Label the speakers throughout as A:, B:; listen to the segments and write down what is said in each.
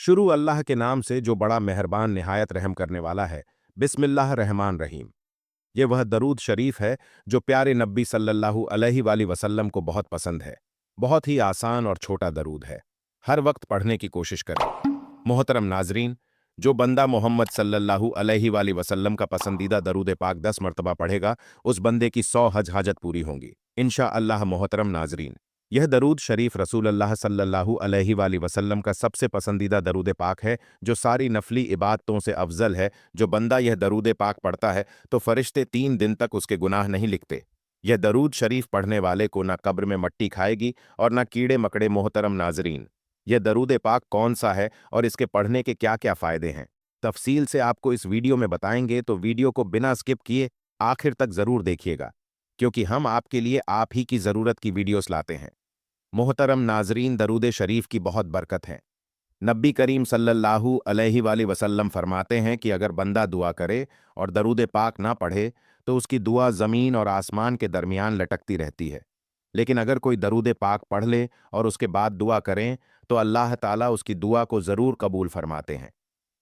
A: शुरू अल्लाह के नाम से जो बड़ा मेहरबान निहायत रहम करने वाला है। बिस्मिल्लाह रहमान रहीम। ये वह दरूद शरीफ है जो प्यारे नब्बी सल्लल्लाहु अलैहि वसल्लम को बहुत पसंद है। बहुत ही आसान और छोटा दरूद है। हर वक्त पढ़ने की कोशिश करें। मोहतरम नाजरीन, जो बंदा मोहम्मद सल्लल्लाहु अलैहि वसल्लम का पसंदीदा दरूद पाक 10 मरतबा पढ़ेगा, उस बंदे की 100 हज हाजत पूरी होंगी इंशा अल्लाह। मोहतरम नाजरीन, यह दरूद शरीफ रसूल अल्लाह सल्लल्लाहु अलैहि वसल्लम का सबसे पसंदीदा दरूद पाक है, जो सारी नफली इबादतों से अफजल है। जो बंदा यह दरूद पाक पढ़ता है तो फरिश्ते 3 दिन तक उसके गुनाह नहीं लिखते। यह दरूद शरीफ पढ़ने वाले को ना कब्र में मट्टी खाएगी और ना कीड़े मकड़े। मोहतरम नाजरीन, यह दरूद पाक कौन सा है और इसके पढ़ने के क्या क्या फ़ायदे हैं, तफसील से आपको इस वीडियो में बताएंगे, तो वीडियो को बिना स्किप किए आखिर तक ज़रूर देखिएगा, क्योंकि हम आपके लिए आप ही की ज़रूरत की वीडियोस लाते हैं। मोहतरम नाजरीन, दरूद शरीफ की बहुत बरकत है। नबी करीम सल्लल्लाहु अलैहि वसल्लम फरमाते हैं कि अगर बंदा दुआ करे और दरूद पाक ना पढ़े तो उसकी दुआ ज़मीन और आसमान के दरमियान लटकती रहती है। लेकिन अगर कोई दरूद पाक पढ़ ले और उसके बाद दुआ करें तो अल्लाह ताला उसकी दुआ को ज़रूर कबूल फरमाते हैं।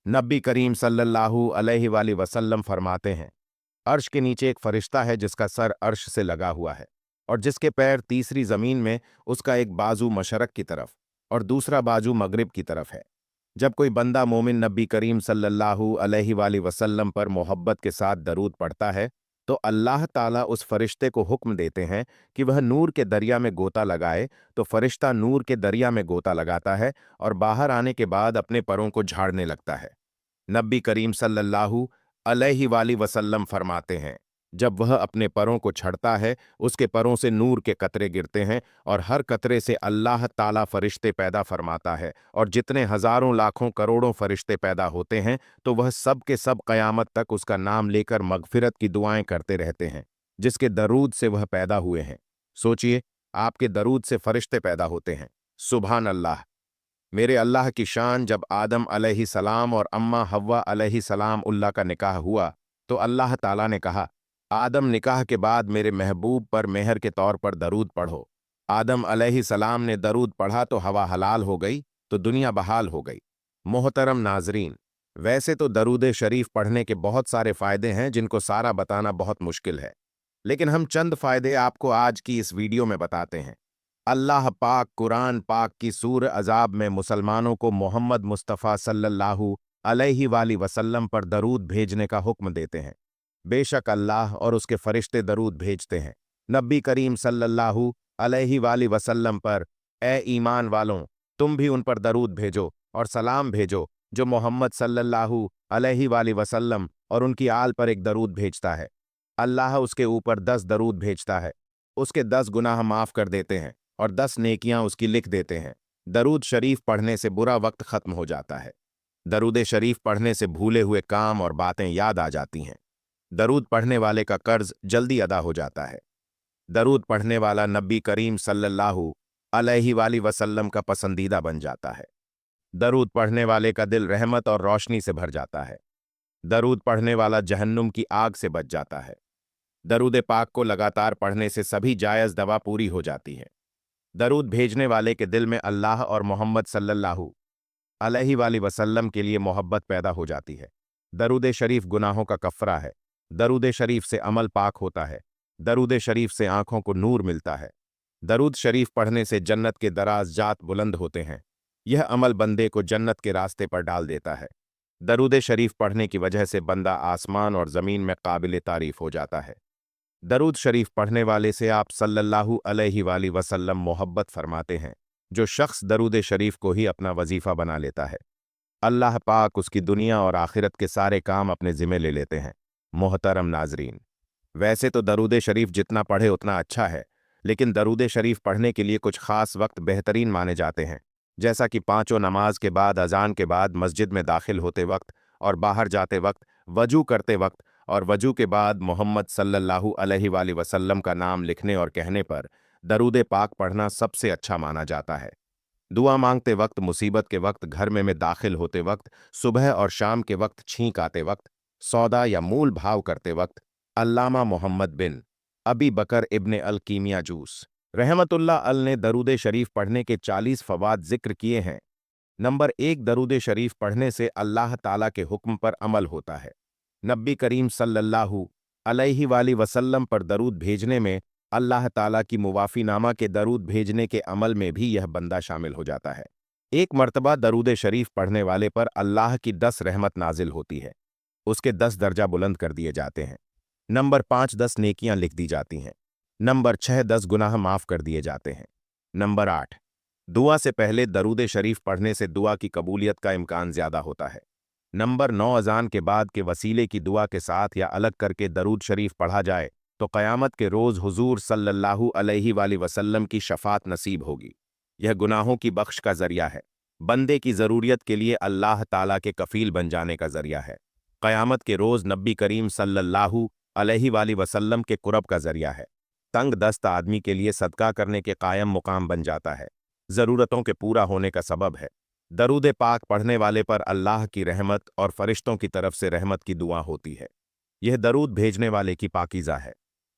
A: नबी करीम सल्लल्लाहु अलैहि वसल्लम फरमाते हैं, अर्श के नीचे एक फरिश्ता है जिसका सर अर्श से लगा हुआ है और जिसके पैर तीसरी जमीन में, उसका एक बाजू मशरक की तरफ और दूसरा बाजू मगरिब की तरफ है। जब कोई बंदा मोमिन नबी करीम सल्लल्लाहु अलैहि वसल्लम पर मोहब्बत के साथ दरूद पढ़ता है तो अल्लाह ताला उस फरिश्ते को हुक्म देते हैं कि वह नूर के दरिया में गोता लगाए। तो फरिश्ता नूर के दरिया में गोता लगाता है और बाहर आने के बाद अपने परों को झाड़ने लगता है। नबी करीम सल्लल्लाहु अलैहि वसल्लम फरमाते हैं, जब वह अपने परों को छड़ता है, उसके परों से नूर के कतरे गिरते हैं और हर कतरे से अल्लाह ताला फरिश्ते पैदा फरमाता है, और जितने हजारों लाखों करोड़ों फरिश्ते पैदा होते हैं तो वह सब के सब क़यामत तक उसका नाम लेकर मगफिरत की दुआएं करते रहते हैं, जिसके दरूद से वह पैदा हुए हैं। सोचिए, आपके दरूद से फरिश्ते पैदा होते हैं। सुभान अल्लाह। मेरे अल्लाह की शान। जब आदम अलैहिस्सलाम और अम्मा हव्वा अलैहिस्सलाम उल्लाह का निकाह हुआ तो अल्लाह ताला ने कहा, आदम निकाह के बाद मेरे महबूब पर मेहर के तौर पर दरूद पढ़ो। आदम अलैहिस्सलाम ने दरूद पढ़ा तो हवा हलाल हो गई, तो दुनिया बहाल हो गई। मोहतरम नाजरीन, वैसे तो दरूद शरीफ पढ़ने के बहुत सारे फ़ायदे हैं जिनको सारा बताना बहुत मुश्किल है, लेकिन हम चंद फ़ायदे आपको आज की इस वीडियो में बताते हैं। अल्लाह पाक कुरान पाक की सूर अज़ाब में मुसलमानों को मोहम्मद मुस्तफ़ा सल्लल्लाहु अलैहि वसल्लम पर दरूद भेजने का हुक्म देते हैं। बेशक अल्लाह और उसके फरिश्ते दरूद भेजते हैं नबी करीम सल्लल्लाहु अलैहि वसल्लम पर। ए ईमान वालों, तुम भी उन पर दरूद भेजो और सलाम भेजो जो मोहम्मद सल्लल्लाहु अलैहि वसल्लम और उनकी आल पर एक दरूद भेजता है। अल्लाह उसके ऊपर 10 दरूद भेजता है, उसके 10 गुनाह माफ़ कर देते हैं और 10 नेकियां उसकी लिख देते हैं। दरूद शरीफ पढ़ने से बुरा वक्त खत्म हो जाता है। दरूद शरीफ पढ़ने से भूले हुए काम और बातें याद आ जाती हैं। दरूद पढ़ने वाले का कर्ज जल्दी अदा हो जाता है। दरूद पढ़ने वाला नबी करीम सल्लल्लाहु अलैहि वसल्लम का पसंदीदा बन जाता है। दरूद पढ़ने वाले का दिल रहमत और रोशनी से भर जाता है। दरूद पढ़ने वाला जहन्नुम की आग से बच जाता है। दरूद पाक को लगातार पढ़ने से सभी जायज़ दवा पूरी हो जाती है। दरूद भेजने वाले के दिल में अल्लाह और मोहम्मद सल्लल्लाहु अलैहि वसल्लम के लिए मोहब्बत पैदा हो जाती है। दरूद शरीफ गुनाहों का कफ़रा है। दरूद शरीफ से अमल पाक होता है। दरूद शरीफ से आंखों को नूर मिलता है। दरूद शरीफ पढ़ने से जन्नत के दराज जात बुलंद होते हैं। यह अमल बंदे को जन्नत के रास्ते पर डाल देता है। दरूद शरीफ पढ़ने की वजह से बंदा आसमान और ज़मीन में काबिल तारीफ़ हो जाता है। दरूद शरीफ पढ़ने वाले से आप सल्लल्लाहु अलैहि वसल्लम मोहब्बत फरमाते हैं। जो शख्स दरूद शरीफ को ही अपना वजीफ़ा बना लेता है, अल्लाह पाक उसकी दुनिया और आखिरत के सारे काम अपने ज़िम्मे ले लेते हैं। मोहतरम नाजरीन, वैसे तो दरूद शरीफ जितना पढ़े उतना अच्छा है, लेकिन दरूद शरीफ पढ़ने के लिए कुछ ख़ास वक्त बेहतरीन माने जाते हैं, जैसा कि पाँचों नमाज के बाद, अजान के बाद, मस्जिद में दाखिल होते वक्त और बाहर जाते वक्त, वजू करते वक्त और वजू के बाद मोहम्मद सल्लल्लाहु अलैहि वसल्लम का नाम लिखने और कहने पर दरूद पाक पढ़ना सबसे अच्छा माना जाता है। दुआ मांगते वक्त, मुसीबत के वक्त, घर में दाखिल होते वक्त, सुबह और शाम के वक्त, छींक आते वक्त, सौदा या मूल भाव करते वक्त। अल्लामा मोहम्मद बिन अबी बकर इब्ने अल कीमिया जूस रहमतुल्लाह अल ने दरूद शरीफ पढ़ने के 40 फ़वाद जिक्र किए हैं। नंबर 1, दरूद शरीफ पढ़ने से अल्लाह ताला के हुक्म पर अमल होता है। नबी करीम सल्लल्लाहु अलैहि वसल्लम पर दरूद भेजने में अल्लाह ताला की मुवाफीनामा के दरूद भेजने के अमल में भी यह बंदा शामिल हो जाता है। एक मर्तबा दरूद शरीफ पढ़ने वाले पर अल्लाह की 10 रहमत नाजिल होती है, उसके 10 दर्जा बुलंद कर दिए जाते हैं। नंबर 5, 10 नेकियां लिख दी जाती हैं। नंबर 6, 10 गुनाह माफ कर दिए जाते हैं। नंबर 8, दुआ से पहले दरूद शरीफ पढ़ने से दुआ की कबूलियत का इम्कान ज्यादा होता है। नंबर 9, अजान के बाद के वसीले की दुआ के साथ या अलग करके दरूद शरीफ पढ़ा जाए तो क़यामत के रोज़ हुजूर सल्लल्लाहु अलैहि वसल्लम की शफात नसीब होगी। यह गुनाहों की बख्श का जरिया है, बंदे की ज़रूरियत के लिए अल्लाह ताला के कफ़ील बन जाने का जरिया है। क़यामत के रोज़ नबी करीम सल्लल्लाहु अलैहि वसल्लम के कुरब का जरिया है। तंग दस्त आदमी के लिए सदका करने के कायम मुकाम बन जाता है, ज़रूरतों के पूरा होने का सबब है। दरूद पाक पढ़ने वाले पर अल्लाह की रहमत और फरिश्तों की तरफ से रहमत की दुआ होती है। यह दरूद भेजने वाले की पाकीज़ा है,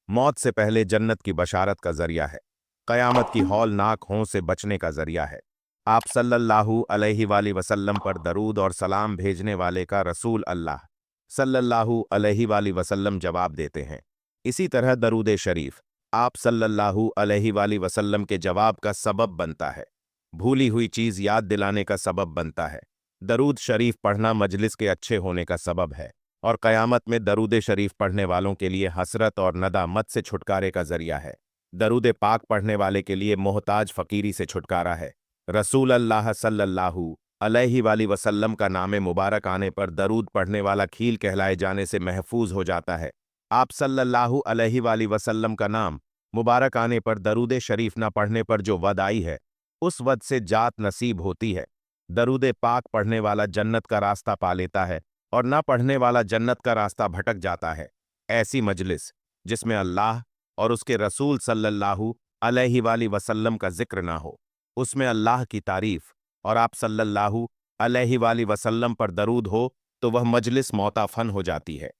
A: मौत से पहले जन्नत की बशारत का जरिया है, क़यामत की हौलनाक हों से बचने का जरिया है। आप सल्लल्लाहु अलैहि वसल्लम पर दरूद और सलाम भेजने वाले का रसूल अल्लाह सल्लल्लाहु अलैहि वसल्लम जवाब देते हैं। इसी तरह दरूद शरीफ आप सल्लल्लाहु अलैहि वसल्लम के जवाब का सबब बनता है, भूली हुई चीज़ याद दिलाने का सबब बनता है। दरूद शरीफ पढ़ना मजलिस के अच्छे होने का सबब है और क़यामत में दरूद शरीफ पढ़ने वालों के लिए हसरत और नदामत से छुटकारे का जरिया है। दरूद पाक पढ़ने वाले के लिए मोहताज फ़कीरी से छुटकारा है। रसूल अल्लाह सल्लल्लाहु अलैहि वसल्लम का नाम मुबारक आने पर दरूद पढ़ने वाला खील कहलाए जाने से महफूज हो जाता है। आप सल्लल्लाहु अलैहि वसल्लम का नाम मुबारक आने पर दरूद शरीफ न पढ़ने पर जो वद आई है, उस वद से जात नसीब होती है। दरूद पाक पढ़ने वाला जन्नत का रास्ता पा लेता है और ना पढ़ने वाला जन्नत का रास्ता भटक जाता है। ऐसी मजलिस जिसमें अल्लाह और उसके रसूल सल्लल्लाहु अलैहि वसल्लम का जिक्र ना हो, उसमें अल्लाह की तारीफ और आप सल्लल्लाहु अलैहि वसल्लम पर दरूद हो तो वह मजलिस मौताफन हो जाती है।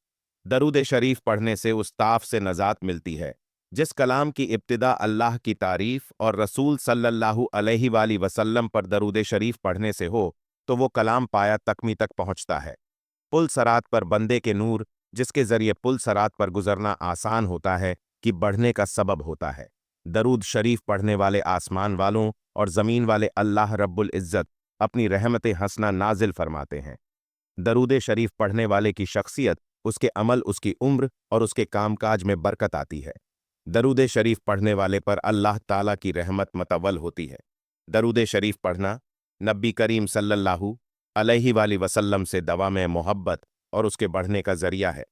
A: दरूद शरीफ पढ़ने से उस ताफ से नजात मिलती है जिस कलाम की इब्तिदा अल्लाह की तारीफ और रसूल सल्लल्लाहु अलैहि वसल्लम पर दरूद शरीफ पढ़ने से हो तो वो कलाम पाया तकमी तक पहुंचता है। पुल सरात पर बंदे के नूर जिसके जरिए पुल सरात पर गुजरना आसान होता है कि बढ़ने का सबब होता है। दरूद शरीफ पढ़ने वाले आसमान वालों और ज़मीन वाले अल्लाह रब्बुल इज़्ज़त अपनी रहमत हसना नाजिल फरमाते हैं। दरूद शरीफ पढ़ने वाले की शख्सियत, उसके अमल, उसकी उम्र और उसके कामकाज में बरकत आती है। दरूद शरीफ पढ़ने वाले पर अल्लाह ताला की रहमत मतवल होती है। दरूद शरीफ पढ़ना नबी करीम सल्लल्लाहु अलैहि वसल्लम से दवा में मोहब्बत और उसके बढ़ने का जरिया है।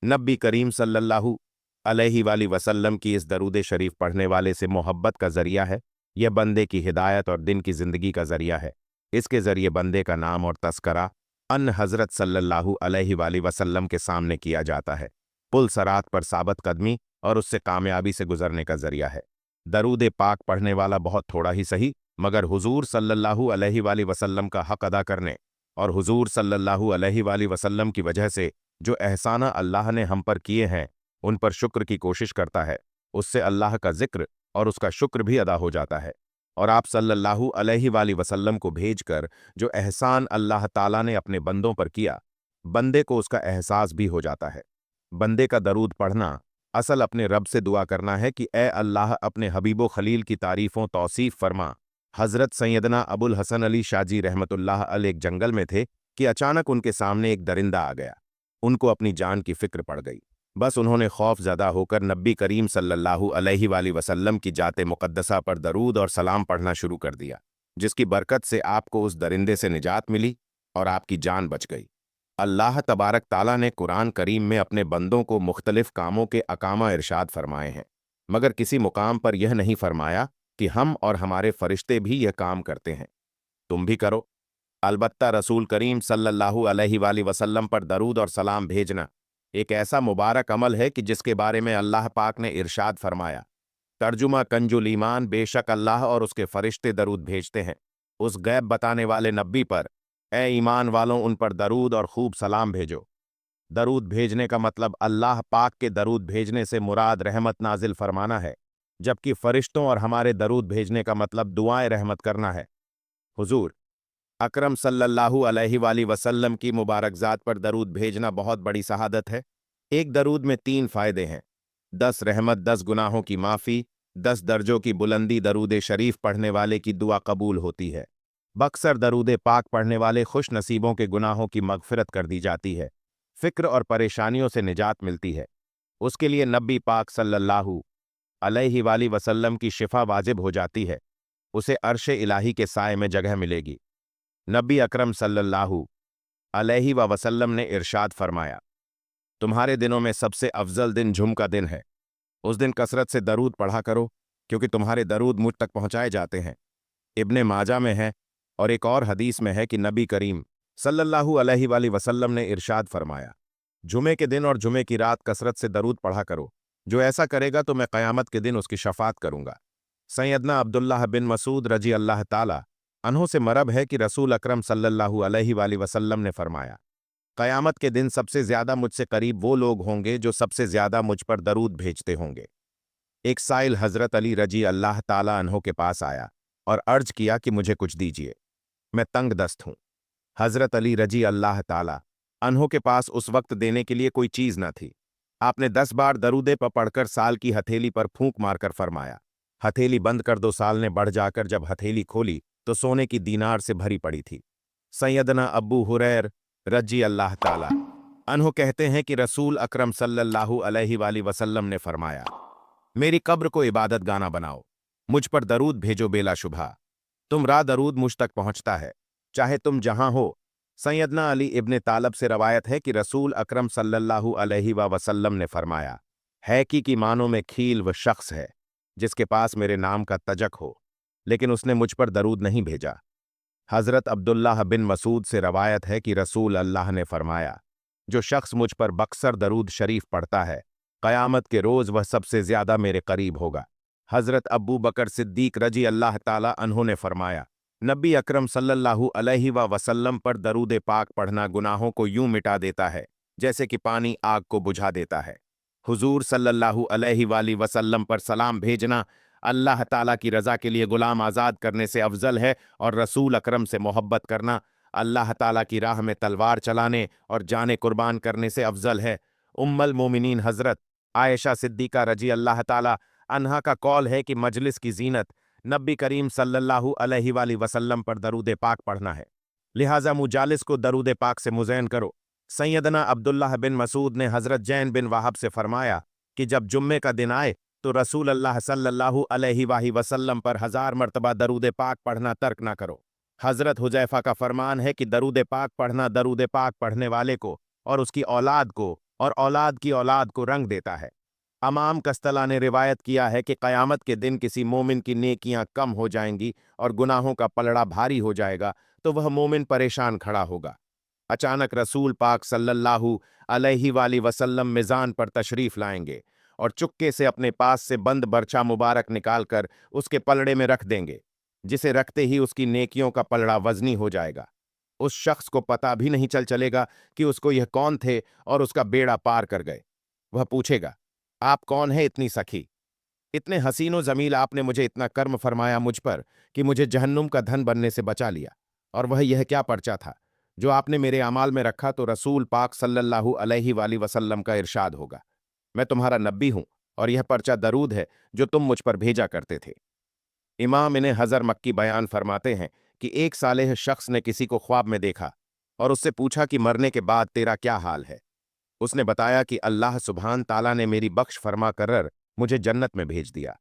A: नबी करीम सल्लल्लाहु अलैहि वसल्लम की इस दरूद शरीफ पढ़ने वाले से मोहब्बत का जरिया है। यह बंदे की हिदायत और दिन की ज़िंदगी का जरिया है। इसके जरिए बंदे का नाम और तस्करा अन हज़रत सल्लल्लाहु अलैहि वसल्लम के सामने किया जाता है। पुल सरात पर साबत कदमी और उससे कामयाबी से गुजरने का जरिया है। दरूद पाक पढ़ने वाला बहुत थोड़ा ही सही मगर हुजूर सल्लल्लाहु अलैहि वसल्लम का हक अदा करने और हुजूर सल्लल्लाहु अलैहि वसल्लम की वजह से जो एहसाना अल्लाह ने हम पर किए हैं उन पर शुक्र की कोशिश करता है, उससे अल्लाह का जिक्र और उसका शुक्र भी अदा हो जाता है। और आप सल्लल्लाहु अलैहि वसल्लम को भेजकर जो एहसान अल्लाह ताला ने अपने बंदों पर किया, बंदे को उसका एहसास भी हो जाता है। बंदे का दरूद पढ़ना असल अपने रब से दुआ करना है कि ए अल्लाह अपने हबीबो खलील की तारीफ़ों तौसीफ़ फरमा। हज़रत सैयदना अबुल हसन अली शाजी रहमतुल्लाह अलैह एक जंगल में थे कि अचानक उनके सामने एक दरिंदा आ गया। उनको अपनी जान की फिक्र पड़ गई। बस उन्होंने खौफ ज़दा होकर नबी करीम सल्लल्लाहु अलैहि वसल्लम की जाते मुक़द्दसा पर दरूद और सलाम पढ़ना शुरू कर दिया, जिसकी बरकत से आपको उस दरिंदे से निजात मिली और आपकी जान बच गई। अल्लाह तबारक ताला ने कुरान करीम में अपने बंदों को मुख्तलिफ कामों के अकामा इरशाद फरमाए हैं, मगर किसी मुकाम पर यह नहीं फरमाया कि हम और हमारे फरिश्ते भी यह काम करते हैं, तुम भी करो। अलबत्ता रसूल करीम सल्लल्लाहु अलैहि वसल्लम पर दरूद और सलाम भेजना एक ऐसा मुबारक अमल है कि जिसके बारे में अल्लाह पाक ने इरशाद फरमाया, तर्जुमा कंजुल ईमान, बेशक अल्लाह और उसके फरिश्ते दरूद भेजते हैं उस गैब बताने वाले नब्बी पर। ए ईमान वालों, उन पर दरूद और खूब सलाम भेजो। दरूद भेजने का मतलब अल्लाह पाक के दरूद भेजने से मुराद रहमत नाजिल फरमाना है, जबकि फरिश्तों और हमारे दरूद भेजने का मतलब दुआएं रहमत करना है। हुजूर अकरम सल्लल्लाहु अलैहि वसल्लम की मुबारक ज़ात पर दरूद भेजना बहुत बड़ी शहादत है। एक दरूद में 3 फ़ायदे हैं: 10 रहमत, 10 गुनाहों की माफ़ी, 10 दर्जों की बुलंदी। दरूद शरीफ पढ़ने वाले की दुआ कबूल होती है। बक्सर दरूद पाक पढ़ने वाले खुश नसीबों के गुनाहों की मगफिरत कर दी जाती है। फ़िक्र और परेशानियों से निजात मिलती है। उसके लिए नबी पाक सल्लल्लाहु अलैहि वसल्लम की शिफा वाजिब हो जाती है। उसे अर्श इलाही के साए में जगह मिलेगी। नबी अकरम सल्लल्लाहु अलैहि वसल्लम ने इरशाद फरमाया, तुम्हारे दिनों में सबसे अफजल दिन जुम का दिन है। उस दिन कसरत से दरूद पढ़ा करो, क्योंकि तुम्हारे दरूद मुझ तक पहुंचाए जाते हैं। इब्ने माजा में है और एक और हदीस में है कि नबी करीम सल्लल्लाहु अलैहि वसल्लम ने इरशाद फरमाया, जुमे के दिन और जुमे की रात कसरत से दरूद पढ़ा करो। जो ऐसा करेगा तो मैं क़यामत के दिन उसकी शफात करूंगा। सैयदना अब्दुल्लाह बिन मसूद रजी अल्लाह ताला अन्हों से मरब है कि रसूल अकरम सल्लल्लाहु अलैहि वसल्लम ने फरमाया, क़यामत के दिन सबसे ज्यादा मुझसे करीब वो लोग होंगे जो सबसे ज्यादा मुझ पर दरूद भेजते होंगे। एक साइल हजरत अली रजी अल्लाह ताला अन्हों के पास आया और अर्ज किया कि मुझे कुछ दीजिए, मैं तंग दस्त हूं। हजरत अली रजी अल्लाह ताला अन्हों के पास उस वक्त देने के लिए कोई चीज न थी। आपने 10 बार दरूदे पर पढ़कर साल की हथेली पर फूंक मारकर फरमाया, हथेली बंद कर दो। साल ने बढ़ जाकर जब हथेली खोली तो सोने की दीनार से भरी पड़ी थी। सैयदना अब्बू हुरैर रजी अल्लाह ताला अन्हो कहते हैं कि रसूल अकरम सल्लल्लाहु अलैहि वसल्लम ने फरमाया, मेरी कब्र को इबादत गाना बनाओ, मुझ पर दरूद भेजो बेलाशुबहा। तुम रा दरूद मुझ तक पहुंचता है, चाहे तुम जहां हो। सैयदना अली इब्ने तालब से रवायत है कि रसूल अकरम सल्लल्लाहु अलैहि वसल्लम ने फरमाया, है की मानों में खील व शख्स है जिसके पास मेरे नाम का तजक हो, लेकिन उसने मुझ पर दरूद नहीं भेजा। हज़रत अब्दुल्लाह बिन मसूद से रवायत है कि रसूल अल्लाह ने फरमाया, जो शख्स मुझ पर बक्सर दरूद शरीफ पढ़ता है, क़यामत के रोज़ वह सबसे ज्यादा मेरे करीब होगा। हज़रत अब्बू बकर सिद्दीक रजी अल्लाह ताला अन्हों ने फरमाया, नबी अकरम सल्लल्लाहु अलैहि वसल्लम पर दरूद पाक पढ़ना गुनाहों को यूं मिटा देता है जैसे कि पानी आग को बुझा देता है। हुजूर सल्लल्लाहु अलैहि वसल्लम पर सलाम भेजना अल्लाह ताला की रज़ा के लिए गुलाम आज़ाद करने से अफजल है, और रसूल अकरम से मोहब्बत करना अल्लाह ताला की राह में तलवार चलाने और जाने कुर्बान करने से अफजल है। उम्मल मोमिनीन हज़रत आयशा सिद्दीका रजी अल्लाह ताला अन्हा का कौल है कि मजलिस की जीनत नबी करीम सल्लल्लाहु अलैहि वसल्लम पर दरूद पाक पढ़ना है, लिहाजा मुजालिस को दरूद पाक से मुज़ैन करो। सैयदना अब्दुल्लाह बिन मसूद ने हज़रत जैन बिन वाहब से फरमाया कि जब जुम्मे का दिन आए तो रसूल अल्लाह सल्लल्लाहु अलैहि वसल्लम पर 1000 मरतबा दरूद पाक पढ़ना तर्क ना करो। हज़रत हुजैफा का फरमान है कि दरूद पाक पढ़ना दरूद पाक पढ़ने वाले को और उसकी औलाद को और औलाद की औलाद को रंग देता है। अमाम कस्तला ने रिवायत किया है कि क़यामत के दिन किसी मोमिन की नेकियां कम हो जाएंगी और गुनाहों का पलड़ा भारी हो जाएगा, तो वह मोमिन परेशान खड़ा होगा। अचानक रसूल पाक सल्लल्लाहु अलैहि वसल्लम मिज़ान पर तशरीफ लाएंगे और चुपके से अपने पास से बंद बर्छा मुबारक निकालकर उसके पलड़े में रख देंगे, जिसे रखते ही उसकी नेकियों का पलड़ा वजनी हो जाएगा। उस शख्स को पता भी नहीं चलेगा कि उसको यह कौन थे और उसका बेड़ा पार कर गए। वह पूछेगा, आप कौन है इतनी सखी, इतने हसीनो जमील, आपने मुझे इतना कर्म फरमाया मुझ पर कि मुझे जहन्नुम का धन बनने से बचा लिया, और वह यह क्या पर्चा था जो आपने मेरे अमाल में रखा। तो रसूल पाक सल्लल्लाहु अलैहि वसल्लम का इरशाद होगा, मैं तुम्हारा नबी हूं और यह पर्चा दरूद है जो तुम मुझ पर भेजा करते थे। इमाम इन्हें हज़र मक्की बयान फरमाते हैं कि एक सालेह शख्स ने किसी को ख्वाब में देखा और उससे पूछा कि मरने के बाद तेरा क्या हाल है। उसने बताया कि अल्लाह सुब्हान ताला ने मेरी बख्श फरमा कर मुझे जन्नत में भेज दिया।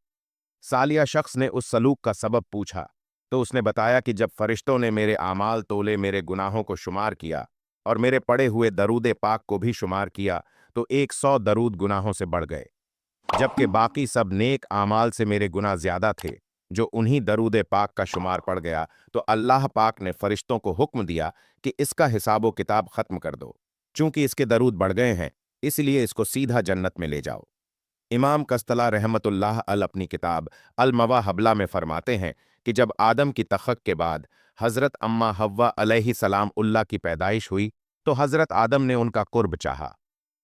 A: सालिया शख्स ने उस सलूक का सबब पूछा तो उसने बताया कि जब फरिश्तों ने मेरे आमाल तोले, मेरे गुनाहों को शुमार किया और मेरे पढ़े हुए दरूद पाक को भी शुमार किया, तो 100 दरूद गुनाहों से बढ़ गए, जबकि बाकी सब नेक आमाल से मेरे गुनाह ज्यादा थे। जो उन्हीं दरूद पाक का शुमार पड़ गया तो अल्लाह पाक ने फरिश्तों को हुक्म दिया कि इसका हिसाबो किताब खत्म कर दो। चूंकि इसके दरूद बढ़ गए हैं, इसलिए इसको सीधा जन्नत में ले जाओ। इमाम कस्तला रहमतुल्लाह अल अपनी किताब अल मवाहबला में फरमाते हैं कि जब आदम की तखक के बाद हज़रत अम्मा हव्वा अलैहि सलाम उल्लाह की पैदाइश हुई तो हज़रत आदम ने उनका कुर्ब चाहा।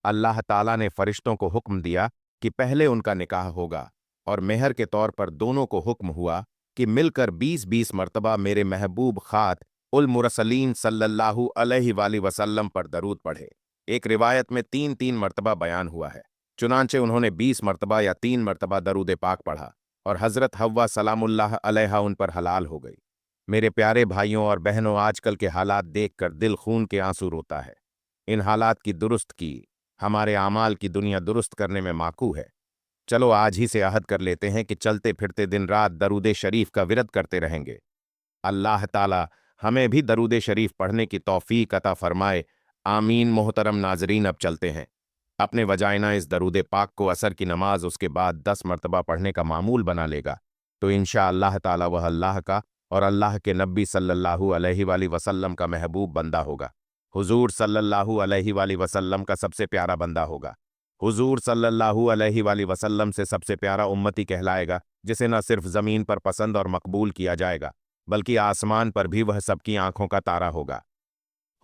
A: अल्लाह ताला ने फरिश्तों को हुक्म दिया कि पहले उनका निकाह होगा, और मेहर के तौर पर दोनों को हुक्म हुआ कि मिलकर 20-20 मरतबा मेरे महबूब खात उल मुरसलीन सल्लल्लाहु अलैहि वसल्लम पर दरूद पढ़े। एक रिवायत में 3-3 मरतबा बयान हुआ है। चुनांचे उन्होंने 20 मरतबा या 3 मरतबा दरूद पाक पढ़ा और हज़रत हव्वा सलामुल्लाह अलैहा उन पर हलाल हो गई। मेरे प्यारे भाइयों और बहनों, आजकल के हालात देखकर दिल खून के आंसू रोता है। इन हालात की दुरुस्त की हमारे आमाल की दुनिया दुरुस्त करने में माकू है। चलो आज ही से अहद कर लेते हैं कि चलते फिरते दिन रात दरूद शरीफ का विरद करते रहेंगे। अल्लाह ताला हमें भी दरूद शरीफ पढ़ने की तौफीक अता फरमाए। आमीन। मोहतरम नाजरीन, अब चलते हैं। अपने वजाइना इस दरूद पाक को असर की नमाज उसके बाद 10 मरतबा पढ़ने का मामूल बना लेगा तो इंशा अल्लाह ताला वह अल्लाह का और अल्लाह के नबी सल्लल्लाहु अलैहि वसल्लम का महबूब बंदा होगा। हुजूर सल्लल्लाहु अलैहि वसल्लम का सबसे प्यारा बंदा होगा। हुजूर सल्लल्लाहु अलैहि वसल्लम से सबसे प्यारा उम्मती कहलाएगा, जिसे न सिर्फ ज़मीन पर पसंद और मकबूल किया जाएगा बल्कि आसमान पर भी वह सबकी आंखों का तारा होगा।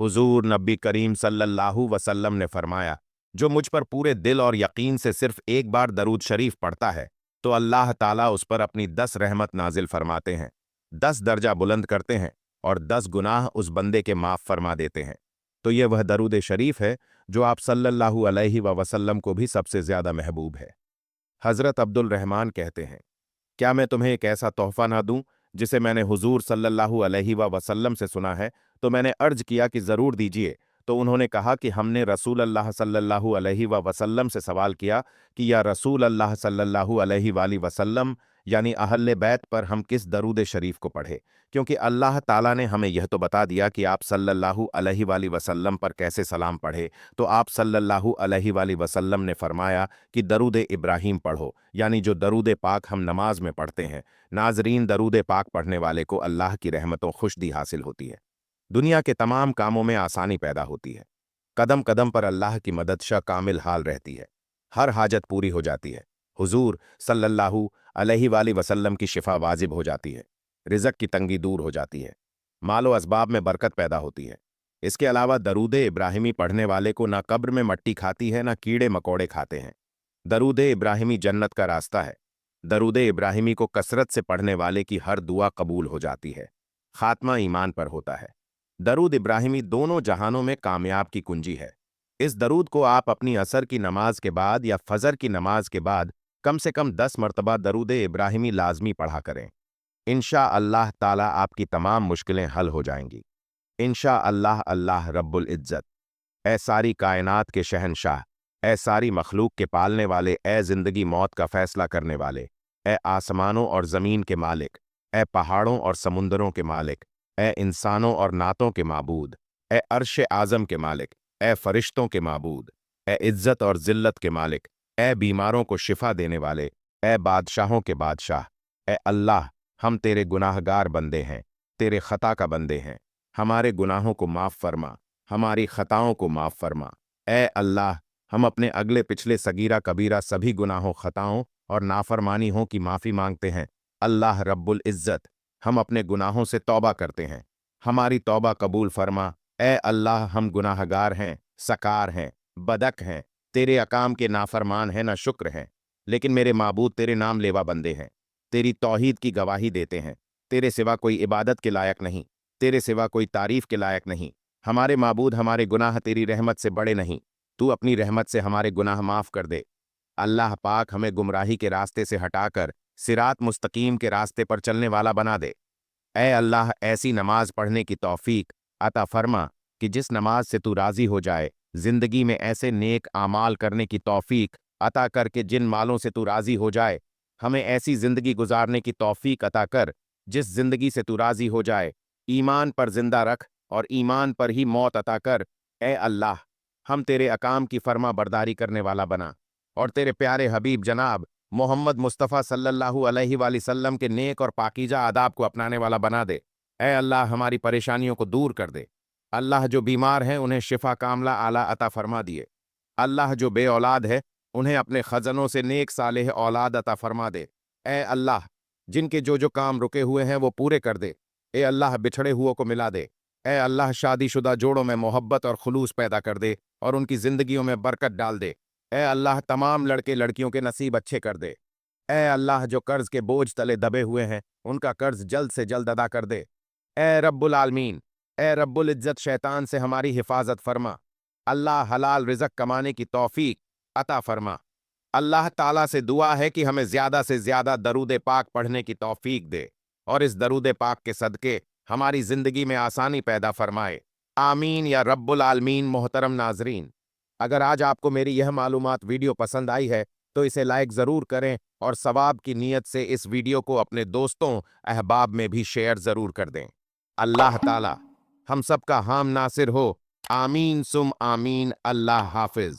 A: हुजूर नबी करीम सल्लल्लाहु वसल्लम ने फरमाया, जो मुझ पर पूरे दिल और यकीन से सिर्फ एक बार दरूद शरीफ पढ़ता है तो अल्लाह ताला उस पर अपनी 10 रहमत नाजिल फरमाते हैं, 10 दर्जा बुलंद करते हैं और 10 गुनाह उस बंदे के माफ़ फरमा देते हैं। तो यह वह दरूद शरीफ है जो आप सल्लल्लाहु अलैहि वसल्लम को भी सबसे ज़्यादा महबूब है। हज़रत अब्दुल रहमान कहते हैं, क्या मैं तुम्हें एक ऐसा तोहफ़ा ना दूं जिसे मैंने हुजूर सल्लल्लाहु अलैहि वसल्लम से सुना है? तो मैंने अर्ज किया कि ज़रूर दीजिए। तो उन्होंने कहा कि हमने रसूल अल्लाह सल्लल्लाहु अलैहि वसल्लम से सवाल किया कि या रसूल अल्लाह सल्लल्लाहु अलैहि वसल्लम, यानी अहले बैत पर हम किस दरूद शरीफ को पढ़े, क्योंकि अल्लाह ताला ने हमें यह तो बता दिया कि आप सल्लल्लाहु अलैहि वसल्लम पर कैसे सलाम पढ़े। तो आप सल्लल्लाहु अलैहि वसल्लम ने फरमाया कि दरूद इब्राहीम पढ़ो, यानी जो दरूद पाक हम नमाज में पढ़ते हैं। नाजरीन, दरूद पाक पढ़ने वाले को अल्लाह की रहमतों खुशदी हासिल होती है। दुनिया के तमाम कामों में आसानी पैदा होती है। कदम कदम पर अल्लाह की मदद कामिल हाल रहती है। हर हाजत पूरी हो जाती है। हुजूर सल्लल्लाहु अलैहि वसल्लम की शिफा वाजिब हो जाती है। रिज़्क़ की तंगी दूर हो जाती है। मालो असबाब में बरकत पैदा होती है। इसके अलावा दरूद इब्राहिमी पढ़ने वाले को ना कब्र में मट्टी खाती है, ना कीड़े मकोड़े खाते हैं। दरूद इब्राहिमी जन्नत का रास्ता है। दरूद इब्राहिमी को कसरत से पढ़ने वाले की हर दुआ कबूल हो जाती है। खात्मा ईमान पर होता है। दरूद इब्राहिमी दोनों जहानों में कामयाब की कुंजी है। इस दरूद को आप अपनी असर की नमाज के बाद या फजर की नमाज के बाद कम से कम 10 मरतबा दरूद इब्राहिमी लाजमी पढ़ा करें। इंशा अल्लाह ताला आपकी तमाम मुश्किलें हल हो जाएंगी। इंशा अल्लाह। अल्लाह रब्बुल इज्जत, ए सारी कायनात के शहनशाह, ए सारी मखलूक के पालने वाले, ए जिंदगी मौत का फैसला करने वाले, ए आसमानों और ज़मीन के मालिक, ए पहाड़ों और समुंदरों के मालिक, ए इंसानों और नातों के माबूद, ए अर्श आज़म के मालिक, ए फरिश्तों के माबूद, ए इज्जत और ज़िल्लत के मालिक, ए बीमारों को शिफा देने वाले, ए बादशाहों के बादशाह, ए अल्लाह, हम तेरे गुनाहगार बंदे हैं, तेरे खता का बंदे हैं। हमारे गुनाहों को माफ़ फरमा, हमारी खताओं को माफ़ फरमा। ए अल्लाह, हम अपने अगले पिछले सगीरा कबीरा सभी गुनाहों, खताओं और नाफरमानियों की माफ़ी मांगते हैं। अल्लाह रब्बुल इज्जत, हम अपने गुनाहों से तौबा करते हैं, हमारी तौबा कबूल फरमा। ए अल्लाह, हम गुनाहगार हैं, सकार हैं, बदक हैं, तेरे अकाम के नाफरमान हैं, न शुक्र हैं, लेकिन मेरे माबूद तेरे नाम लेवा बंदे हैं, तेरी तौहीद की गवाही देते हैं। तेरे सिवा कोई इबादत के लायक नहीं, तेरे सिवा कोई तारीफ के लायक नहीं। हमारे माबूद, हमारे गुनाह तेरी रहमत से बड़े नहीं। तू अपनी रहमत से हमारे गुनाह माफ़ कर दे। अल्लाह पाक, हमें गुमराही के रास्ते से हटाकर सिरात मुस्तकीम के रास्ते पर चलने वाला बना दे। ए अल्लाह, ऐसी नमाज पढ़ने की तौफीक अता फरमा कि जिस नमाज से तू राज़ी हो जाए। ज़िंदगी में ऐसे नेक आमाल करने की तौफीक अता कर के जिन मालों से तू राज़ी हो जाए। हमें ऐसी ज़िंदगी गुजारने की तौफीक अता कर जिस ज़िंदगी से तू राज़ी हो जाए। ईमान पर जिंदा रख और ईमान पर ही मौत अता कर। ए अल्लाह, हम तेरे अकाम की फर्मा बरदारी करने वाला बना और तेरे प्यारे हबीब जनाब मोहम्मद मुस्तफ़ा सल्लल्लाहु अलैहि वसल्लम के नेक और पाकीज़ा आदाब को अपनाने वाला बना दे। ए अल्लाह, हमारी परेशानियों को दूर कर दे। अल्लाह, जो बीमार हैं उन्हें शिफा कामला आला अता फरमा दिए। अल्लाह, जो बे औलाद है उन्हें अपने खजनों से नेक सालेह औलाद अता फरमा दे। ए अल्लाह, जिनके जो काम रुके हुए हैं वो पूरे कर दे। ए अल्लाह, बिछड़े हुओं को मिला दे। ए अल्लाह, शादीशुदा जोड़ों में मोहब्बत और खुलूस पैदा कर दे और उनकी जिंदगियों में बरकत डाल दे। ए अल्लाह, तमाम लड़के लड़कियों के नसीब अच्छे कर दे। ए अल्लाह, जो कर्ज के बोझ तले दबे हुए हैं उनका कर्ज जल्द से जल्द अदा कर दे। ए रब्बुल आलमीन, اے رب العزت शैतान से हमारी हिफाजत फरमा। अल्लाह हलाल रिज़्क कमाने की तौफीक अता फरमा। अल्लाह ताला से दुआ है कि हमें ज़्यादा से ज़्यादा दरूद पाक पढ़ने की तौफीक दे और इस दरूद पाक के सदके हमारी ज़िंदगी में आसानी पैदा फरमाए। आमीन या रब्बुल आलमीन। मोहतरम नाजरीन, अगर आज आपको मेरी यह मालूमात वीडियो पसंद आई है तो इसे लाइक ज़रूर करें और सवाब की नीयत से इस वीडियो को अपने दोस्तों अहबाब में भी शेयर ज़रूर कर दें। अल्लाह ताला हम सबका हाम नासिर हो। आमीन सुम आमीन। अल्लाह हाफिज।